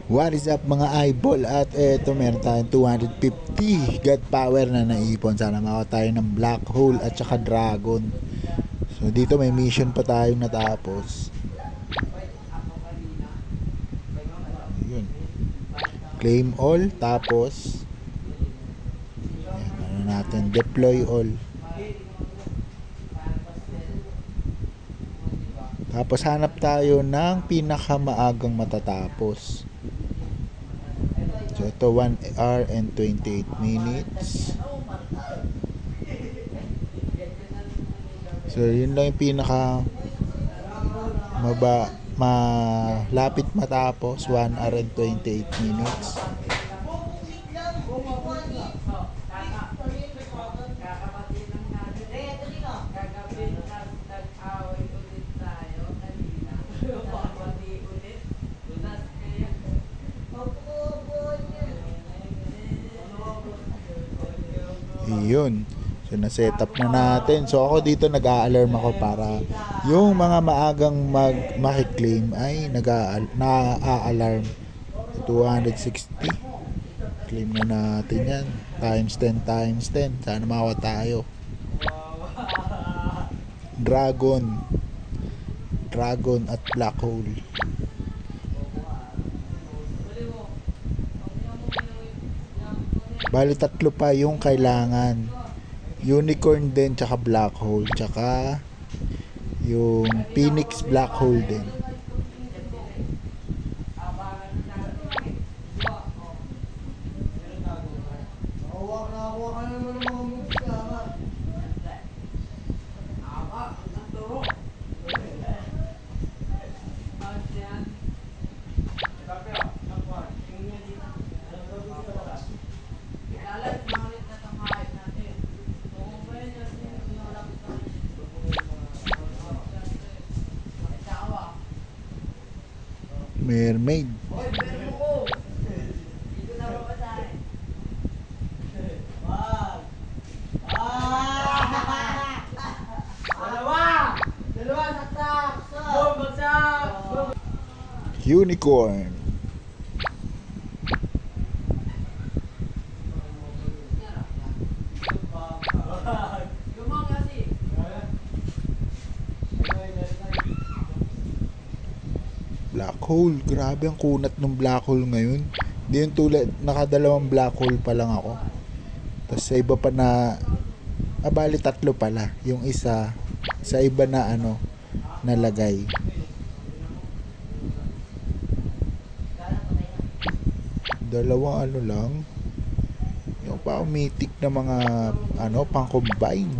What is up mga eyeball? At eto meron tayong 250 God power na naipon. Sana makawa tayo ng black hole at saka dragon. So dito may mission pa tayong natapos. Yun. Claim all. Tapos yan, ano natin, deploy all. Tapos hanap tayo ng pinakamaagang matatapos. So ito 1 hour and 28 minutes. So yun lang yung pinaka malapit matapos, 1 hour and 28 minutes. Iyon. So na-set up na natin. So ako dito nag-a-alarm ako para yung mga maagang maki-claim ay na-a-alarm. 260. Claim na natin yan. Times 10 times 10. Sana makawa tayo. Dragon at black hole. Bali tatlo pa yung kailangan. Unicorn din, tsaka black hole, tsaka yung Phoenix black hole din. Mermaid. Unicorn. Black hole. Grabe ang kunat ng black hole ngayon. Hindi yung tulad, nakadalawang black hole pa lang ako. Tapos sa iba pa na, bali tatlo pala. Yung isa, sa iba na nalagay. Dalawang lang. Yung pa mythic na mga pang combine.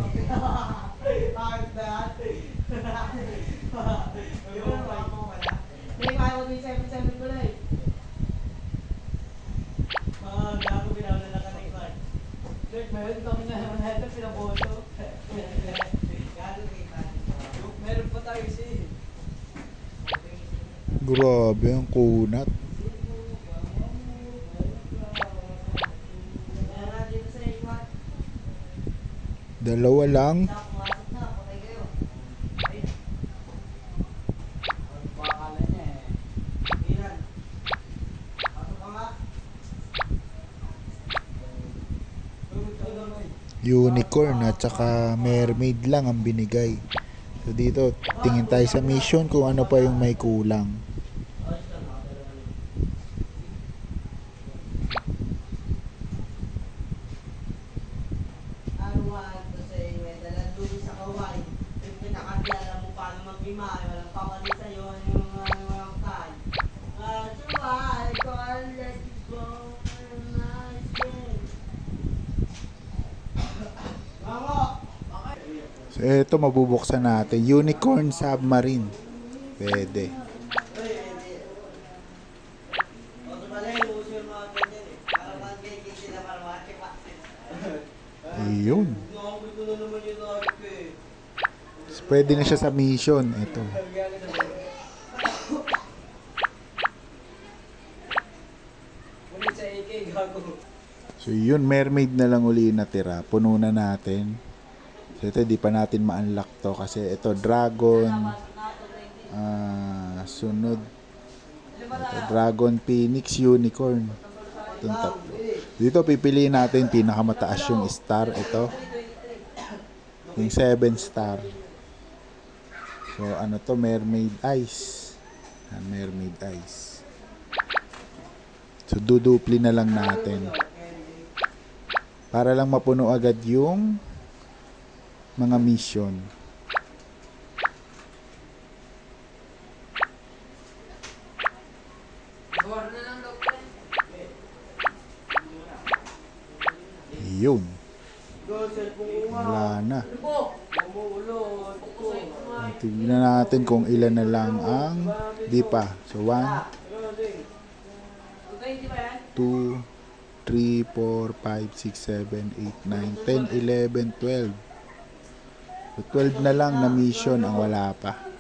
Grabe ang kunat. Dalawa lang. Unicorn at saka mermaid lang ang binigay. So dito tingin tayo sa mission kung ano pa yung may kulang. So ito mabubuksan natin. Unicorn submarine. Pwede. Ayun. So, pwede na siya sa mission. Ito. So yun, mermaid na lang uli natira. Puno na natin. So ito, di pa natin ma-unlock to kasi ito, dragon. Sunod Ito, Dragon, Phoenix, Unicorn. Itong tatlo. Dito pipiliin natin pinakamataas yung star. Ito. Yung 7 star. So ano to? Mermaid Eyes. Mermaid Eyes. So dudupli na lang natin. Para lang mapuno agad yung mga mission. Yun. Wala na. Tignan natin kung ilan na lang ang di pa. So 1, 2, 3, 4, 5, 6, 7, 8, 9, 10, 11, 12. So 12 na lang na mission ang wala pa.